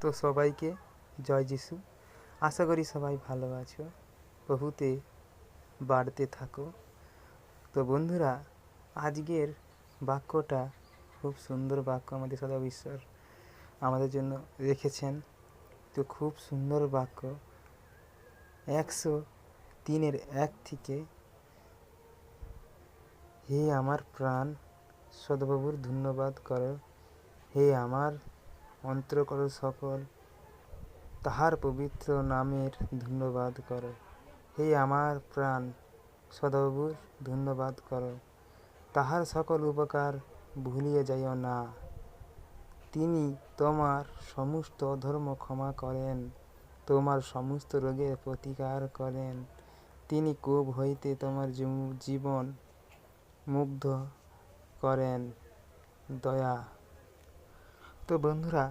তো সবাইকে জয় যিশু। আশা করি সবাই ভালো আছো, প্রভুতে বাড়তে থাকো। তো বন্ধুরা, আজকের বাক্যটা খুব সুন্দর বাক্য আমাদের সদা ঈশ্বর আমাদের জন্য রেখেছেন। তো খুব সুন্দর বাক্য, 103:1 থেকে, হে আমার প্রাণ সদপ্রভুর ধন্যবাদ করো, হে আমার অন্তরকর সকল তাহার পবিত্র নামের ধন্যবাদ করো। হে আমার প্রাণ সদপ্রভুর ধন্যবাদ করো, তাহার সকল উপকার ভুলিয়ে যাইও না। তিনি তোমার সমস্ত অধর্ম ক্ষমা করেন, তোমার সমস্ত রোগের প্রতিকার করেন। তিনি কোপ হইতে তোমার জীবন মুগ্ধ করেন দয়া। তো বন্ধুরা,